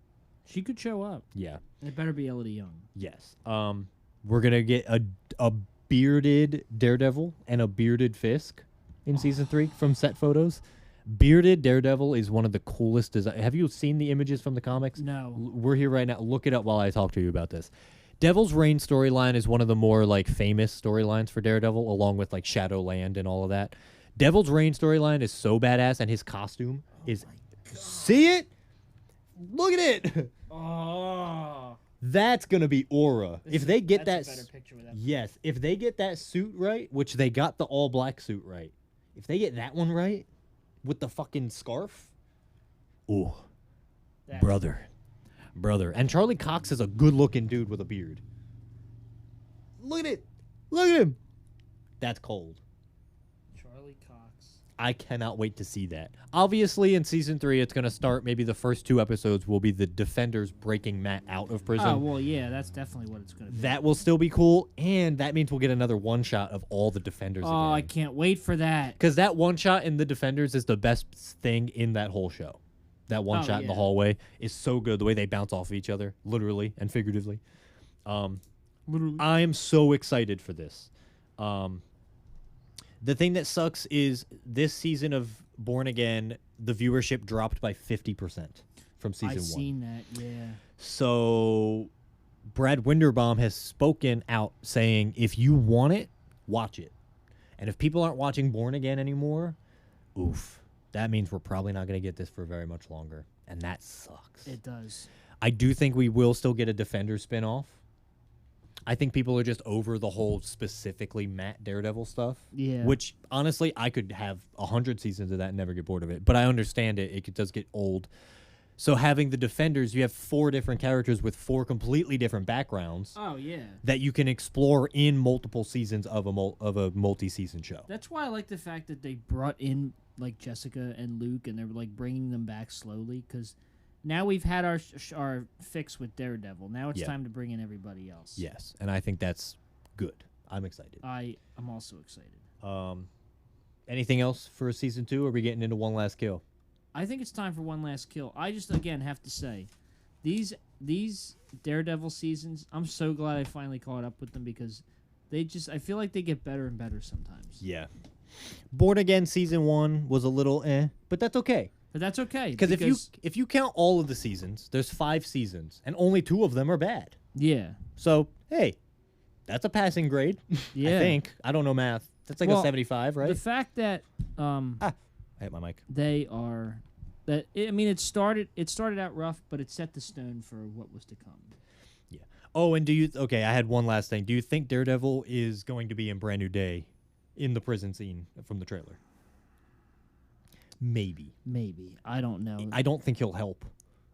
A: She could show up.
B: Yeah.
A: It better be Elodie Young.
B: Yes. We're going to get a bearded Daredevil and a bearded Fisk in Season 3 from set photos. Bearded Daredevil is one of the coolest designs. Have you seen the images from the comics?
A: No.
B: We're here right now. Look it up while I talk to you about this. Devil's Reign storyline is one of the more like famous storylines for Daredevil, along with like Shadowland and all of that. Devil's Reign storyline is so badass, and his costume is... See it? Look at it!
A: Oh.
B: That's going to be aura. If they get
A: that's a better picture with that.
B: Yes, if they get that suit right, which they got the all-black suit right. If they get that one right, with the fucking scarf, ooh, brother. And Charlie Cox is a good-looking dude with a beard. Look at it. Look at him. That's cold.
A: Charlie Cox.
B: I cannot wait to see that. Obviously, in Season 3, it's going to start, maybe the first 2 episodes will be the Defenders breaking Matt out of prison.
A: Oh, well, yeah, that's definitely what it's going to be.
B: That will still be cool, and that means we'll get another one-shot of all the Defenders again.
A: Oh, I can't wait for that.
B: Because that one-shot in the Defenders is the best thing in that whole show. That one-shot in the hallway is so good, the way they bounce off of each other, literally and figuratively.
A: Literally.
B: I am so excited for this. The thing that sucks is this season of Born Again, the viewership dropped by 50% from season 1.
A: I've seen that, yeah.
B: So Brad Winderbaum has spoken out saying, if you want it, watch it. And if people aren't watching Born Again anymore, oof, that means we're probably not going to get this for very much longer. And that sucks.
A: It does.
B: I do think we will still get a Defender spinoff. I think people are just over the whole specifically Matt Daredevil stuff.
A: Yeah.
B: Which, honestly, I could have 100 seasons of that and never get bored of it. But I understand it. It does get old. So having the Defenders, you have 4 different characters with 4 completely different backgrounds.
A: Oh, yeah.
B: That you can explore in multiple seasons of a multi-season show.
A: That's why I like the fact that they brought in, like, Jessica and Luke, and they're, like, bringing them back slowly, because... Now we've had our fix with Daredevil. Now it's time to bring in everybody else.
B: Yes, and I think that's good. I'm excited.
A: I'm also excited.
B: Anything else for season 2? Or are we getting into one last kill?
A: I think it's time for one last kill. I just again have to say, these Daredevil seasons, I'm so glad I finally caught up with them because I feel like they get better and better sometimes.
B: Yeah. Born Again season 1 was a little but that's okay.
A: But that's okay
B: because if you count all of the seasons, there's 5 seasons and only 2 of them are bad.
A: Yeah.
B: So hey, that's a passing grade.
A: Yeah.
B: I think. I don't know math. That's like a 75, right?
A: The fact that
B: I hit my mic.
A: they are it started out rough, but it set the stone for what was to come.
B: Yeah. Oh, and I had one last thing. Do you think Daredevil is going to be in Brand New Day in the prison scene from the trailer? Maybe. I don't know. I don't think he'll help.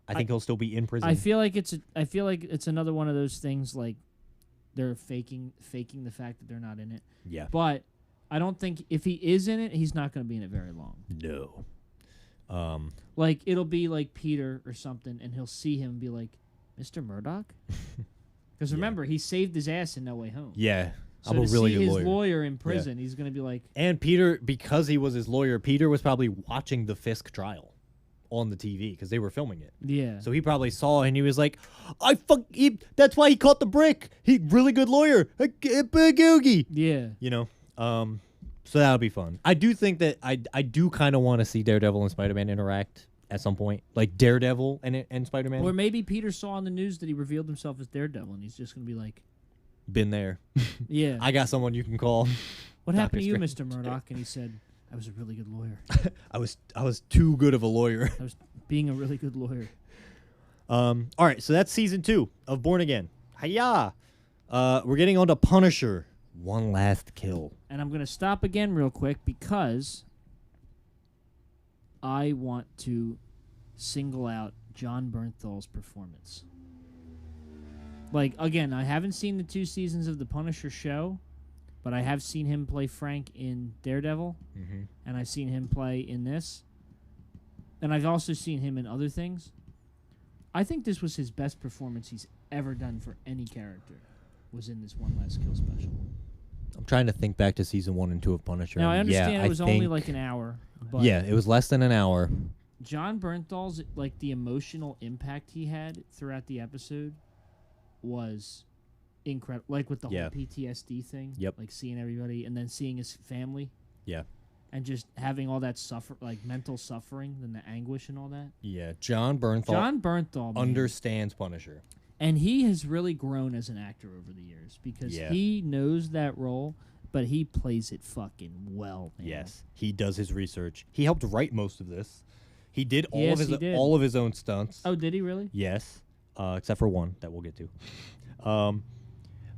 B: I think he'll still be in prison.
A: I feel like it's another one of those things like they're faking the fact that they're not in it.
B: Yeah.
A: But I don't think if he is in it, he's not going to be in it very long.
B: No.
A: Like it'll be like Peter or something, and he'll see him and be like, "Mr. Murdoch," because remember he saved his ass in No Way Home.
B: Yeah.
A: So
B: I'm a really
A: to
B: good
A: see
B: lawyer.
A: his lawyer in prison, he's going to be like...
B: And Peter, because he was his lawyer, Peter was probably watching the Fisk trial on the TV because they were filming it.
A: Yeah.
B: So he probably saw and he was like, that's why he caught the brick. He really good lawyer. Boogie.
A: Yeah.
B: You know? So that'll be fun. I do think that I do kind of want to see Daredevil and Spider-Man interact at some point. Like Daredevil and Spider-Man.
A: Or maybe Peter saw on the news that he revealed himself as Daredevil, and he's just going to be like...
B: Been there.
A: Yeah.
B: I got someone you can call.
A: What happened to you, Mr. Murdoch? And he said, I was a really good lawyer.
B: I was too good of a lawyer.
A: I was being a really good lawyer.
B: All right, so that's season 2 of Born Again. Hiya! We're getting on to Punisher. One last kill.
A: And I'm going to stop again real quick because I want to single out John Bernthal's performance. Like, again, I haven't seen the 2 seasons of the Punisher show, but I have seen him play Frank in Daredevil, and I've seen him play in this, and I've also seen him in other things. I think this was his best performance he's ever done for any character, was in this One Last Kill special.
B: I'm trying to think back to season 1 and 2 of Punisher.
A: Now, I understand it was only like an hour. But
B: yeah, it was less than an hour.
A: John Bernthal's, like, the emotional impact he had throughout the episode was incredible. Like, with the whole PTSD thing.
B: Yep.
A: Like, seeing everybody and then seeing his family.
B: Yeah.
A: And just having all that mental suffering and the anguish and all that.
B: Yeah, John Bernthal
A: man,
B: understands Punisher.
A: And he has really grown as an actor over the years because he knows that role, but he plays it fucking well, man.
B: Yes, he does his research. He helped write most of this. He did all of his own stunts.
A: Oh, did he really?
B: Yes, except for one that we'll get to.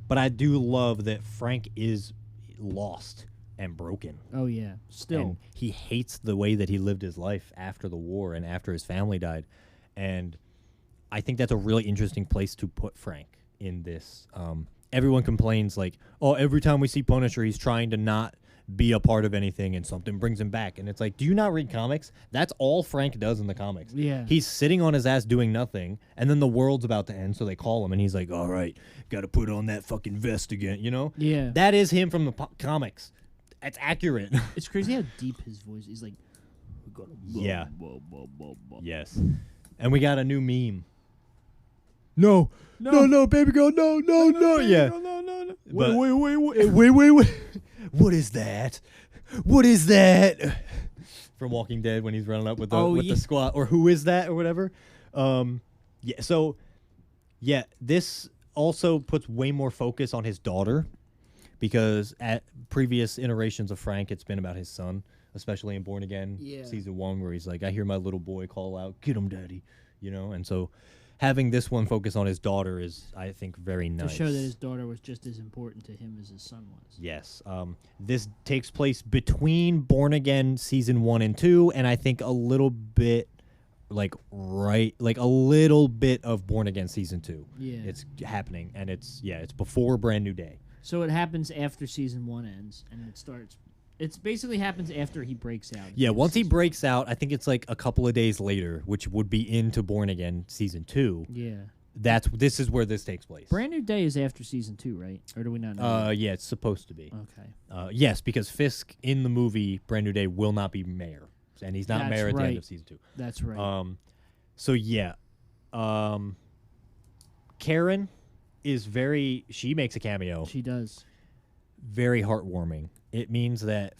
B: But I do love that Frank is lost and broken.
A: Oh, yeah. Still.
B: And he hates the way that he lived his life after the war and after his family died. And I think that's a really interesting place to put Frank in this. Everyone complains like, oh, every time we see Punisher, he's trying to not be a part of anything and something brings him back. And it's like, do you not read comics? That's all Frank does in the comics.
A: Yeah.
B: He's sitting on his ass doing nothing, and then the world's about to end, so they call him, and he's like, all right, got to put on that fucking vest again, you know?
A: Yeah.
B: That is him from the comics. That's accurate.
A: It's crazy how deep his voice is. He's like, we gotta
B: Yes. And we got a new meme.
A: No,
B: baby girl, no. Yeah.
A: No.
B: Wait. What is that? What is that? From Walking Dead when he's running up with the squad, or who is that, or whatever. This also puts way more focus on his daughter, because at previous iterations of Frank, it's been about his son, especially in Born Again season 1, where he's like, I hear my little boy call out, "Get him, daddy," you know, and so having this one focus on his daughter is, I think, very nice.
A: To show that his daughter was just as important to him as his son was.
B: Yes. This takes place between Born Again season 1 and 2, and I think a little bit, a little bit of Born Again season 2.
A: Yeah.
B: It's happening, and it's before Brand New Day.
A: So it happens after season 1 ends, and it starts... It basically happens after he breaks out.
B: Yeah, once he breaks out, I think it's like a couple of days later, which would be into Born Again season 2.
A: Yeah.
B: This is where this takes place.
A: Brand New Day is after season 2, right? Or do we not know?
B: Yeah, it's supposed to be.
A: Okay.
B: Yes, because Fisk in the movie Brand New Day will not be mayor, and he's not mayor at the end of season 2.
A: That's right.
B: So yeah, Karen is she makes a cameo.
A: She does.
B: Very heartwarming. It means that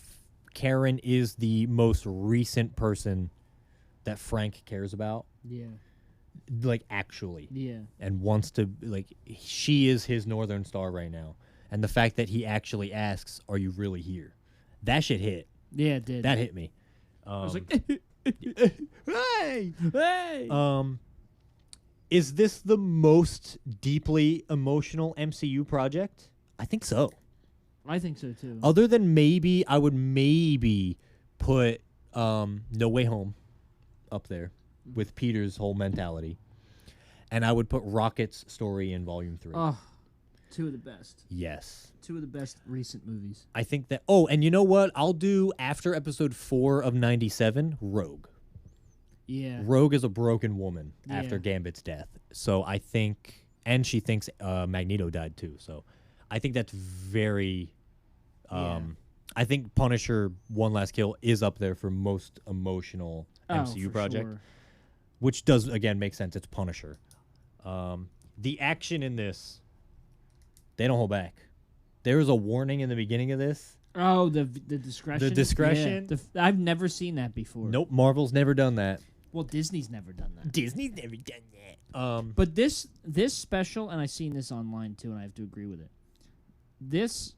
B: Karen is the most recent person that Frank cares about.
A: Yeah.
B: Like, actually.
A: Yeah.
B: And wants to, like, she is his Northern Star right now. And the fact that he actually asks, "Are you really here?" That shit hit.
A: Yeah, it did.
B: That hit me.
A: I was like,
B: hey!
A: hey!
B: Is this the most deeply emotional MCU project? I think so.
A: I think so, too.
B: Other than I would maybe put No Way Home up there with Peter's whole mentality. And I would put Rocket's story in Volume 3.
A: Oh, 2 of the best.
B: Yes.
A: 2 of the best recent movies.
B: I think that... Oh, and you know what? I'll do, after episode 4 of 97, Rogue.
A: Yeah.
B: Rogue is a broken woman after
A: Yeah.
B: Gambit's death. So I think... And she thinks Magneto died too. So I think that's very... I think Punisher One Last Kill is up there for most emotional MCU project.
A: Sure.
B: Which does, again, make sense. It's Punisher. The action in this, they don't hold back. There is a warning in the beginning of this.
A: Oh, the discretion.
B: The discretion?
A: Yeah. I've never seen that before.
B: Nope, Marvel's never done that.
A: Well, Disney's never done that.
B: Disney's never done that.
A: But this special, and I've seen this online too, and I have to agree with it. This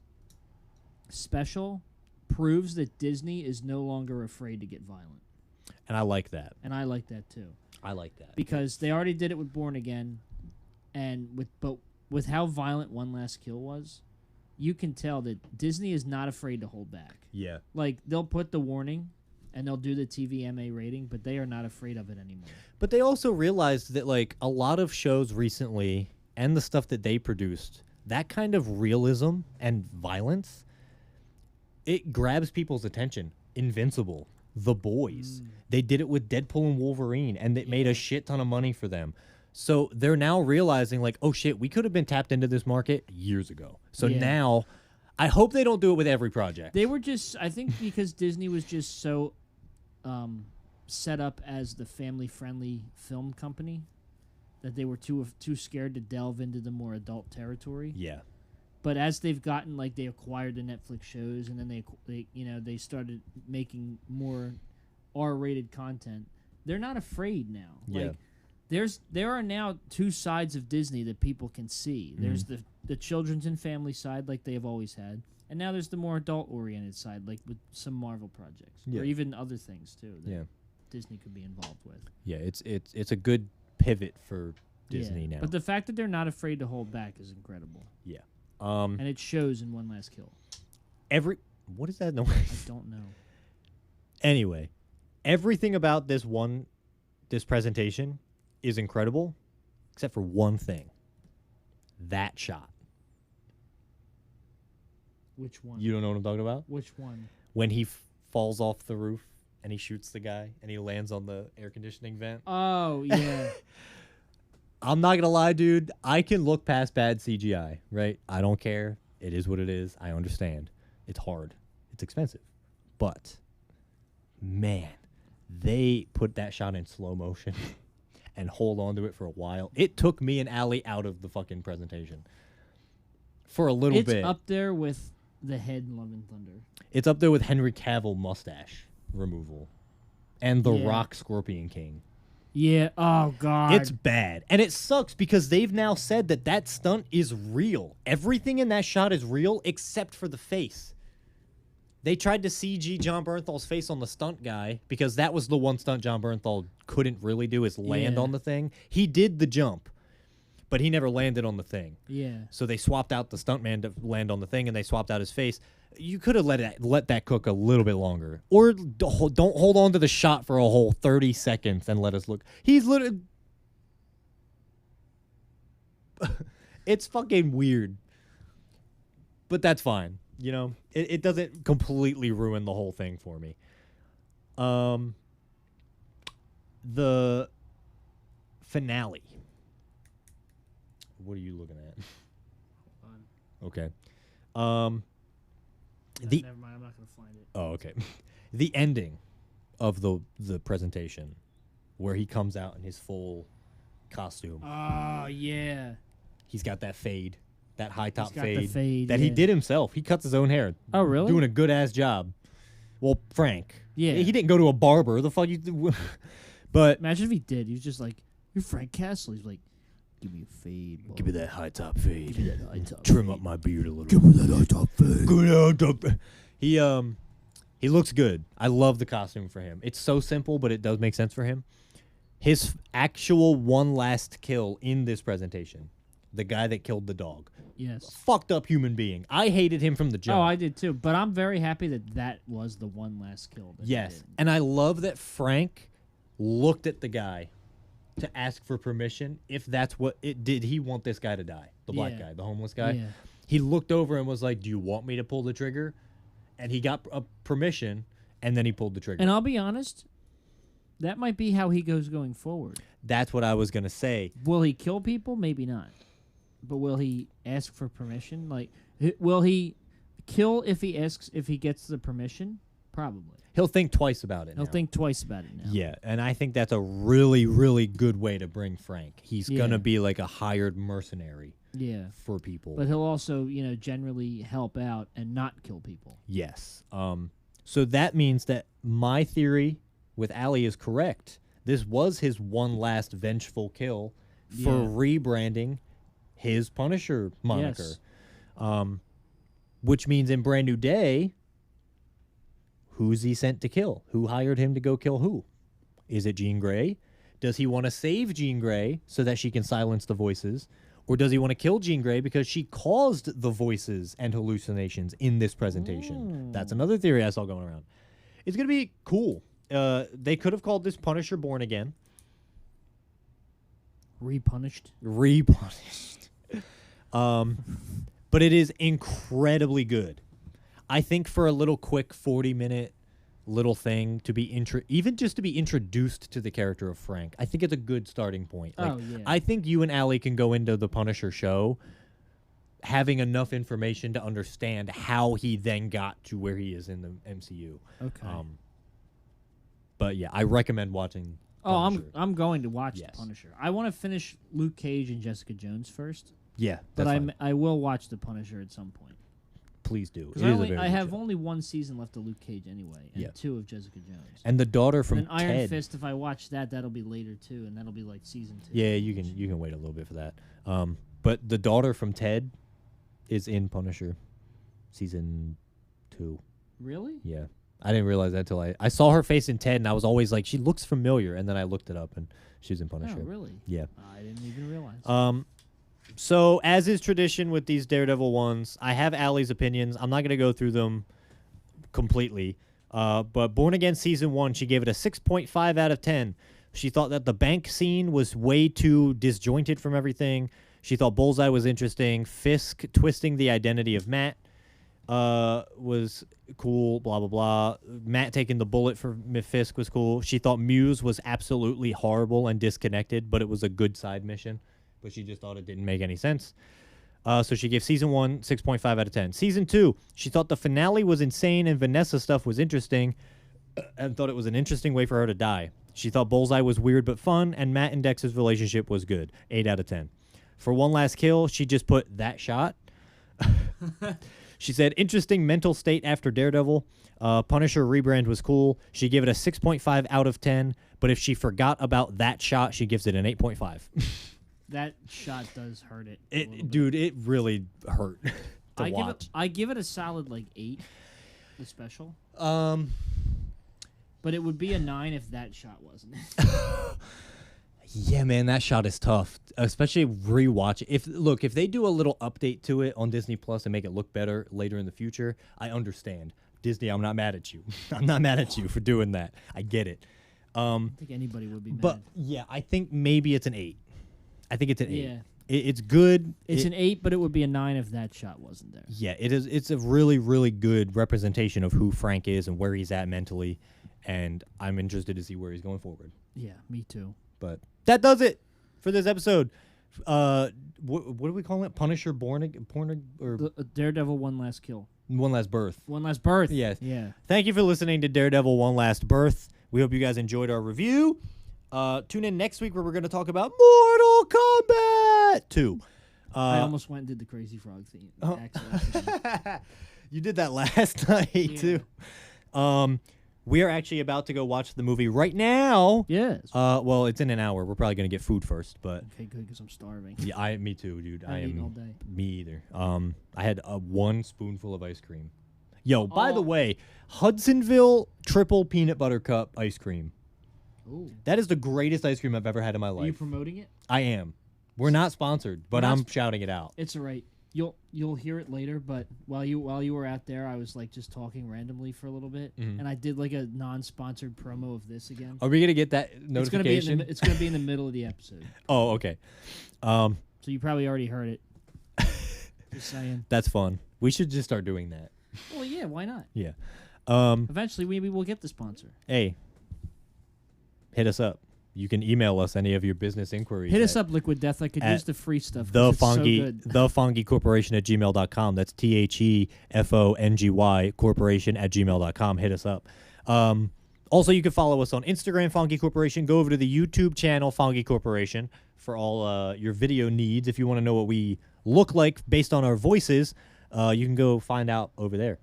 A: special proves that Disney is no longer afraid to get violent.
B: And I like that.
A: And I like that too.
B: I like that.
A: Because they already did it with Born Again, and with how violent One Last Kill was, you can tell that Disney is not afraid to hold back.
B: Yeah.
A: Like, they'll put the warning and they'll do the TVMA rating, but they are not afraid of it anymore.
B: But they also realized that, like, a lot of shows recently and the stuff that they produced, that kind of realism and violence, it grabs people's attention. Invincible, The Boys. They did it with Deadpool and Wolverine, and it made a shit ton of money for them. So they're now realizing, like, oh, shit, we could have been tapped into this market years ago. So now, I hope they don't do it with every project.
A: They were just, I think because Disney was just so set up as the family-friendly film company that they were too scared to delve into the more adult territory.
B: Yeah.
A: But as they've gotten, like, they acquired the Netflix shows, and then they started making more R-rated content. They're not afraid now.
B: Yeah.
A: Like, there are now two sides of Disney that people can see. There's the children's and family side, like they have always had, and now there's the more adult-oriented side, like with some Marvel projects, or even other things too that Disney could be involved with. Yeah,
B: it's a good pivot for Disney now.
A: But the fact that they're not afraid to hold back is incredible.
B: Yeah.
A: And it shows in One Last Kill.
B: What is that noise?
A: I don't know.
B: Anyway, everything about this presentation is incredible, except for one thing. That shot.
A: Which one?
B: You don't know what I'm talking about?
A: Which one?
B: When he falls off the roof and he shoots the guy and he lands on the air conditioning vent.
A: Oh, yeah.
B: I'm not going to lie, dude. I can look past bad CGI, right? I don't care. It is what it is. I understand. It's hard. It's expensive. But, man, they put that shot in slow motion and hold on to it for a while. It took me and Allie out of the fucking presentation for a little bit.
A: It's up there with the head in Love and Thunder.
B: It's up there with Henry Cavill mustache removal and The Rock Scorpion King.
A: Yeah, oh, God.
B: It's bad. And it sucks because they've now said that stunt is real. Everything in that shot is real except for the face. They tried to CG John Bernthal's face on the stunt guy because that was the one stunt John Bernthal couldn't really do is land on the thing. He did the jump, but he never landed on the thing.
A: Yeah.
B: So they swapped out the stuntman to land on the thing, and they swapped out his face. You could have let that cook a little bit longer. Or don't hold on to the shot for a whole 30 seconds and let us look. He's literally... It's fucking weird. But that's fine. You know, it doesn't completely ruin the whole thing for me. The finale. What are you looking at?
A: Fun.
B: Okay.
A: Never mind. I'm not gonna find it.
B: Oh, okay. The ending of the presentation, where he comes out in his full costume.
A: Oh yeah.
B: He's got that fade, that high top
A: He's got the
B: fade,
A: fade,
B: that he
A: yeah.
B: did himself. He cuts his own hair.
A: Oh really?
B: Doing a good ass job. Well, Frank.
A: Yeah.
B: He didn't go to a barber. The fuck you? But
A: Imagine if he did. He was just like, "You're Frank Castle." He's like, "Give me a fade.
B: give me that high top fade.
A: Give me that high top
B: Trim
A: fade.
B: up my beard a little.
A: Give me that high top fade."
B: He looks good. I love the costume for him. It's so simple, but it does make sense for him. His actual one last kill in this presentation, the guy that killed the dog,
A: Yes.
B: fucked up human being. I hated him from the jump.
A: Oh, I did too. But I'm very happy that was the one last kill. That he
B: Yes,
A: did.
B: and I love that Frank looked at the guy to ask for permission if that's what it did. He want this guy to die, the black
A: Yeah.
B: guy, the homeless guy.
A: Yeah.
B: He looked over and was like, "Do you want me to pull the trigger?" And he got permission, and then he pulled the trigger.
A: And I'll be honest, that might be how he goes going forward.
B: That's what I was gonna say.
A: Will he kill people? Maybe not. But will he ask for permission? Like, will he kill if he gets the permission? Probably.
B: He'll think twice about it.
A: He'll
B: now.
A: think twice about it now.
B: Yeah, and I think that's a really, really good way to bring Frank. He's
A: Yeah.
B: gonna be like a hired mercenary
A: Yeah.
B: for people.
A: But he'll also, generally help out and not kill people.
B: Yes. So that means that my theory with Ali is correct. This was his one last vengeful kill for
A: Yeah.
B: rebranding his Punisher moniker.
A: Yes.
B: Which means in Brand New Day, who's he sent to kill? Who hired him to go kill who? Is it Jean Grey? Does he want to save Jean Grey so that she can silence the voices? Or does he want to kill Jean Grey because she caused the voices and hallucinations in this presentation? That's another theory I saw going around. It's going to be cool. They could have called this Punisher Born Again.
A: Repunished.
B: Repunished. But it is incredibly good. I think for a little quick 40-minute little thing to be even just to be introduced to the character of Frank, I think it's a good starting point. Like,
A: Oh, yeah.
B: I think you and Allie can go into the Punisher show having enough information to understand how he then got to where he is in the MCU.
A: Okay.
B: But yeah, I recommend watching Punisher.
A: I'm going to watch
B: Yes.
A: The Punisher. I want to finish Luke Cage and Jessica Jones first,
B: Yeah,
A: but
B: that's fine.
A: I will watch The Punisher at some point.
B: Please do. It
A: Because
B: is a
A: I
B: very good
A: have
B: show.
A: only one season left of Luke Cage anyway, and
B: Yeah.
A: 2 of Jessica Jones.
B: And the daughter from
A: And then Iron
B: Ted.
A: Fist, if I watch that, that'll be later too, and that'll be like season 2.
B: Yeah, you can wait a little bit for that. But the daughter from Ted is in Punisher season 2.
A: Really?
B: Yeah. I didn't realize that until I saw her face in Ted, and I was always like, she looks familiar, and then I looked it up, and she was in Punisher.
A: Oh, really?
B: Yeah.
A: I didn't even realize.
B: So as is tradition with these Daredevil ones, I have Allie's opinions. I'm not going to go through them completely. But Born Again Season 1, she gave it a 6.5 out of 10. She thought that the bank scene was way too disjointed from everything. She thought Bullseye was interesting. Fisk twisting the identity of Matt was cool, blah, blah, blah. Matt taking the bullet for Fisk was cool. She thought Muse was absolutely horrible and disconnected, but it was a good side mission. But she just thought it didn't make any sense. So she gave Season 1 6.5 out of 10. Season 2, she thought the finale was insane and Vanessa stuff was interesting and thought it was an interesting way for her to die. She thought Bullseye was weird but fun, and Matt and Dex's relationship was good. 8 out of 10. For One Last Kill, she just put that shot. She said, interesting mental state after Daredevil. Punisher rebrand was cool. She gave it a 6.5 out of 10, but if she forgot about that shot, she gives it an 8.5.
A: That shot does hurt it. a little bit.
B: Dude, it really hurt to watch.
A: I give it a solid 8. The special,
B: Um,
A: but it would be a 9 if that shot wasn't.
B: yeah, man, that shot is tough, especially rewatch. If they do a little update to it on Disney Plus and make it look better later in the future, I understand. Disney, I'm not mad at you. I'm not mad at you for doing that. I get it.
A: I think anybody would be mad.
B: But yeah, I think maybe it's an 8. I think it's an 8.
A: Yeah.
B: It's good.
A: It's an 8, but it would be a 9 if that shot wasn't there.
B: Yeah, it is. It's a really, really good representation of who Frank is and where he's at mentally, and I'm interested to see where he's going forward.
A: Yeah, me too.
B: But that does it for this episode. What do we call it? Punisher or
A: Daredevil One Last Kill.
B: One Last Birth.
A: One Last Birth.
B: Yes.
A: Yeah.
B: Thank you for listening to Daredevil One Last Birth. We hope you guys enjoyed our review. Tune in next week where we're going to talk about Mortal Kombat 2.
A: I almost went and did the Crazy Frog theme.
B: You did that last night, too. We are actually about to go watch the movie right now.
A: Yes.
B: Well, it's in an hour. We're probably going to get food first, but
A: Okay, good, because I'm starving.
B: yeah, me too, dude.
A: I haven't eaten all day.
B: Me either. I had one spoonful of ice cream. Yo, by the
A: Oh.
B: way, Hudsonville triple peanut butter cup ice cream.
A: Ooh.
B: That is the greatest ice cream I've ever had in my
A: Are you
B: life.
A: promoting it?
B: I am. We're not sponsored, but I'm shouting it out.
A: It's all right. You'll hear it later, but while you were out there, I was like just talking randomly for a little bit, and I did like a non-sponsored promo of this again.
B: Are we gonna get that notification?
A: It's gonna be in the middle of the episode.
B: Oh, okay.
A: So you probably already heard it. Just saying.
B: That's fun. We should just start doing that.
A: Well, yeah, why not?
B: Yeah.
A: Eventually, maybe we'll get the sponsor.
B: Hey, hit us up. You can email us any of your business inquiries.
A: Hit us up, Liquid Death. I could use the free stuff.
B: The
A: It's so
B: Fongy,
A: good.
B: thefongycorporation@gmail.com. That's THEFONGY corporation@gmail.com. Hit us up. Also, you can follow us on Instagram, Fongy Corporation. Go over to the YouTube channel, Fongy Corporation, for all your video needs. If you want to know what we look like based on our voices, you can go find out over there.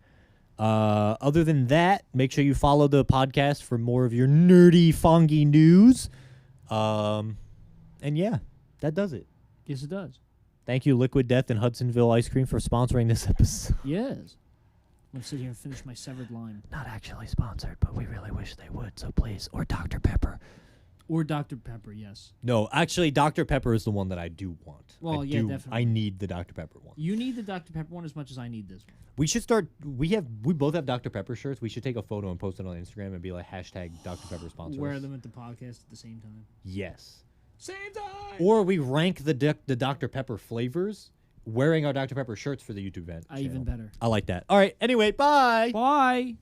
B: Other than that, make sure you follow the podcast for more of your nerdy Fongy news. And yeah, that does it.
A: Yes, it does.
B: Thank you, Liquid Death and Hudsonville Ice Cream, for sponsoring this episode.
A: Yes. I'm going to sit here and finish my severed lime.
B: Not actually sponsored, but we really wish they would, so please. Or Dr. Pepper.
A: Or Dr. Pepper, yes.
B: No, actually, Dr. Pepper is the one that I do want.
A: Well, definitely.
B: I need the Dr. Pepper one.
A: You need the Dr. Pepper one as much as I need this one.
B: We should start. We both have Dr. Pepper shirts. We should take a photo and post it on Instagram and be like hashtag Dr. Pepper sponsor.
A: Wear
B: us.
A: them at the podcast at the same time.
B: Yes.
A: Same time!
B: Or we rank the Dr. Pepper flavors wearing our Dr. Pepper shirts for the YouTube event.
A: Even better.
B: I like that. All right. Anyway, bye.
A: Bye!